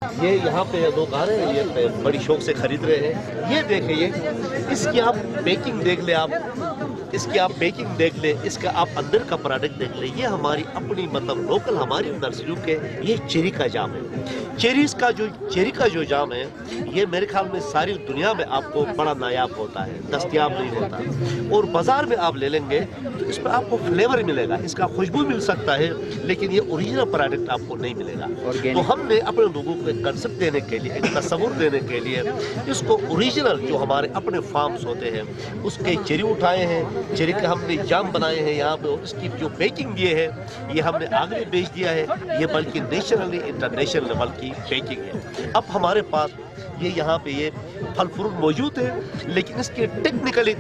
یہ یہاں پہ لوگ آ رہے ہیں، یہ بڑی شوق سے خرید رہے ہیں۔ یہ دیکھیں، یہ اس کی آپ پیکنگ دیکھ لیں، آپ اس کی آپ پیکنگ دیکھ لیں، اس کا آپ اندر کا پروڈکٹ دیکھ لیں۔ یہ ہماری اپنی مطلب لوکل ہماری نرسریوں کے یہ چیری کا جام ہے۔ چیری کا جو جام ہے، یہ میرے خیال میں ساری دنیا میں آپ کو بڑا نایاب ہوتا ہے، دستیاب نہیں ہوتا، اور بازار میں آپ لے لیں گے تو اس میں آپ کو فلیور ملے گا، اس کا خوشبو مل سکتا ہے، لیکن یہ اوریجنل پروڈکٹ آپ کو نہیں ملے گا۔ تو ہم نے اپنے لوگوں کو ایک کنسپٹ دینے کے لیے، ایک تصور دینے کے لیے اس کو اوریجنل جو ہمارے اپنے فارمز ہوتے ہیں اس کے چیری اٹھائے ہیں، چیری کے ہم نے جام بنائے ہیں یہاں پہ، اور اس کی جو پیکنگ یہ ہے یہ ہم نے آگے بیچ دیا ہے، یہ بلکہ نیشنلی انٹرنیشنل لیول کی پیکنگ ہے۔ اب ہمارے پاس یہ یہاں پہ یہ پھل فروٹ موجود ہے، لیکن اس کے ٹیکنیکل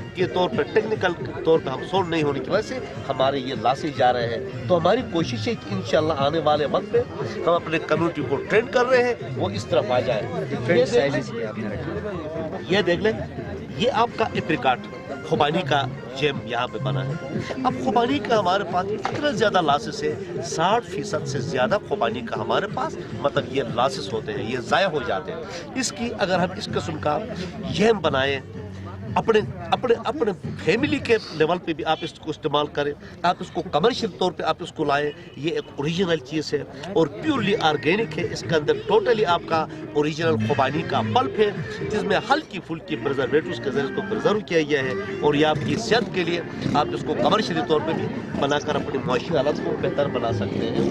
طور پہ ہم سولڈ نہیں ہونے کی وجہ سے ہمارے یہ لاسے جا رہے ہیں۔ تو ہماری کوشش ہے کہ انشاءاللہ آنے والے وقت میں ہم اپنے کمیونٹی کو ٹرینڈ کر رہے ہیں، وہ اس طرف آ جائے۔ یہ دیکھ لیں، یہ آپ کا اپریکاٹ خوبانی کا جیم یہاں پہ بنا ہے۔ اب خوبانی کا ہمارے پاس اتنا زیادہ لاسز ہے، 60% سے زیادہ خوبانی کا ہمارے پاس مطلب یہ لاسز ہوتے ہیں، یہ ضائع ہو جاتے ہیں۔ اس کی اگر ہم اس قسم کا جیم بنائیں، اپنے فیملی کے لیول پہ بھی آپ اس کو استعمال کریں، آپ اس کو کمرشل طور پہ آپ اس کو لائیں، یہ ایک اوریجنل چیز ہے اور پیورلی آرگینک ہے۔ اس کے اندر ٹوٹلی آپ کا اوریجنل خوبانی کا پلپ ہے، جس میں ہلکی پھلکی پرزرویٹوز کے ذریعے اس کو پرزرو کیا گیا ہے، اور یہ آپ کی صحت کے لیے آپ اس کو کمرشلی طور پہ بھی بنا کر اپنی معاشی حالت کو بہتر بنا سکتے ہیں۔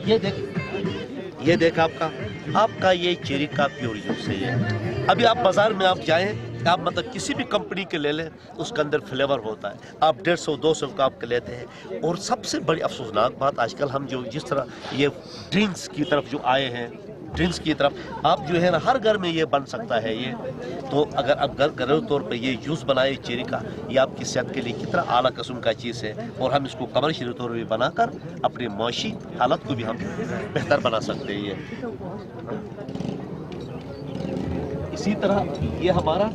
یہ دیکھ آپ کا یہ چیری کا پیور جوس ہے۔ یہ ابھی آپ بازار میں آپ جائیں، آپ مطلب کسی بھی کمپنی کے لے لیں، اس کے اندر فلیور ہوتا ہے، آپ 150-200 کا آپ کے لیتے ہیں۔ اور سب سے بڑی افسوسناک بات، آج کل ہم جو جس طرح یہ ڈرنکس کی طرف جو آئے ہیں، ڈرنکس کی طرف آپ جو ہے نا ہر گھر میں یہ بن سکتا ہے یہ، تو اگر آپ گھریلو طور پہ یہ جوس بنائے چیری کا، یہ آپ کی صحت کے لیے کتنا اعلیٰ قسم کا چیز ہے، اور ہم اس کو کمرشلی طور پہ بنا کر اپنی معاشی حالت کو بھی ہم بہتر بنا سکتے ہیں۔ یہ اسی طرح یہ ہمارا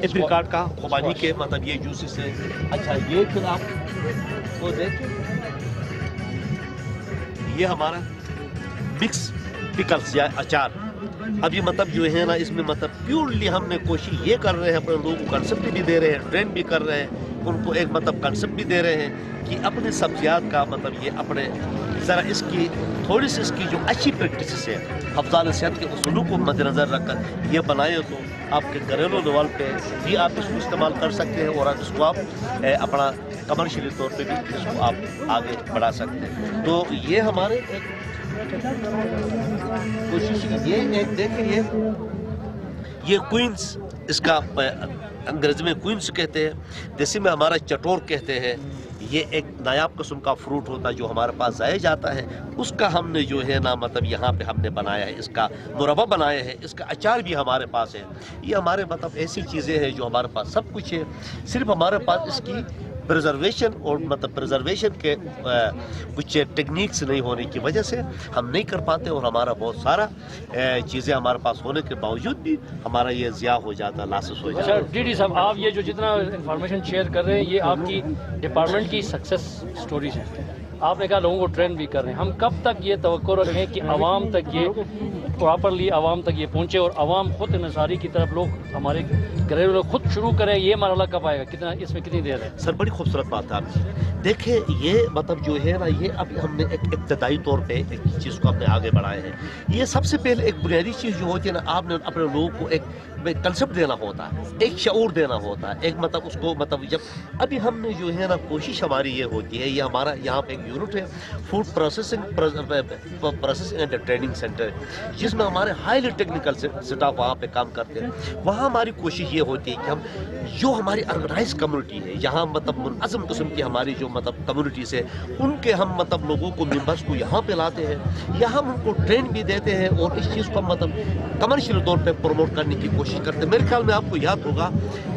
اپریکاٹ کا خوبانی کے مطلب یہ جوسز ہے۔ اچھا، یہ پھر آپ کو دیکھیں، یہ ہمارا مکس پکلز یا اچار۔ اب یہ مطلب جو ہے نا اس میں مطلب پیورلی ہم نے کوشش یہ کر رہے ہیں، اپنے لوگوں کو کنسپٹ بھی دے رہے ہیں، ٹرینڈ بھی کر رہے ہیں، ان کو ایک مطلب کنسپٹ بھی دے رہے ہیں کہ اپنے سبزیات کا مطلب یہ اپنے ذرا اس کی تھوڑی سی اس کی جو اچھی پریکٹسز ہے، افضال صحت کے اصولوں کو مد نظر رکھ کر یہ بنائے، تو آپ کے گھریلو لیول پہ بھی آپ اس کو استعمال کر سکتے ہیں، اور آپ اس کو آپ اپنا کمرشلی طور پہ بھی اس کو آپ آگے بڑھا سکتے ہیں۔ تو یہ ہمارے ایک کوشش یہ ایک دیکھیں، یہ کوئنس، اس کا انگریزی میں کوئنس کہتے ہیں، جیسے میں ہمارا چٹور کہتے ہیں۔ یہ ایک نایاب قسم کا فروٹ ہوتا ہے جو ہمارے پاس ضائع جاتا ہے، اس کا ہم نے جو ہے نا مطلب یہاں پہ ہم نے بنایا ہے، اس کا مربہ بنایا ہے، اس کا اچار بھی ہمارے پاس ہے۔ یہ ہمارے مطلب ایسی چیزیں ہیں جو ہمارے پاس سب کچھ ہے، صرف ہمارے پاس اس کی پرزرویشن اور مطلب پرزرویشن کے کچھ ٹیکنیکس نہیں ہونے کی وجہ سے ہم نہیں کر پاتے، اور ہمارا بہت سارا چیزیں ہمارے پاس ہونے کے باوجود بھی ہمارا یہ ضیاع ہو جاتا ہے، لاسز ہو جاتا ہے۔ ڈی ڈی صاحب، آپ یہ جو جتنا انفارمیشن شیئر کر رہے ہیں، یہ آپ کی ڈپارٹمنٹ کی سکسیس سٹوریز ہیں۔ آپ نے کہا لوگوں کو ٹرینڈ بھی کر رہے ہیں، ہم کب تک یہ توقع رکھیں کہ عوام تک یہ پراپرلی عوام تک یہ پہنچے، اور عوام خود انحصاری کی طرف لوگ ہمارے گھریلو لوگ خود شروع کریں؟ یہ مرحلہ کب آئے گا؟ کتنا اس میں کتنی دیر ہے؟ سر بڑی خوبصورت بات ہے آپ کی۔ دیکھیں، یہ مطلب جو ہے نا یہ ابھی ہم نے ایک ابتدائی طور پہ ایک چیز کو اپنے آگے بڑھائے ہیں۔ یہ سب سے پہلے ایک بنیادی چیز جو ہوتی ہے نا، آپ نے اپنے لوگوں کو ایک کنسپٹ دینا ہوتا ہے، ایک شعور دینا ہوتا ہے، ایک مطلب اس کو مطلب جب ابھی ہم نے جو ہے نا کوشش ہماری یہ ہوتی ہے، یہ ہمارا یہاں پہ ایک یونٹ ہے، food processing and training centre, جس میں ہمارے ہائیلی ٹیکنیکل سٹاف وہاں پہ کام کرتے ہیں۔ وہاں ہماری کوشش یہ ہوتی ہے کہ ہم جو ہماری آرگنائز کمیونٹی ہے، یہاں مطلب منظم قسم کی ہماری جو مطلب کمیونٹیز ہے، ان کے ہم مطلب لوگوں کو ممبرس کو یہاں پہ لاتے ہیں، یہاں ہم ان کو ٹرین بھی دیتے ہیں، اور اس چیز کو مطلب کمرشل طور پہ پروموٹ کرنے کی کوشش کرتے ہیں۔ میرے خیال میں آپ کو یاد ہوگا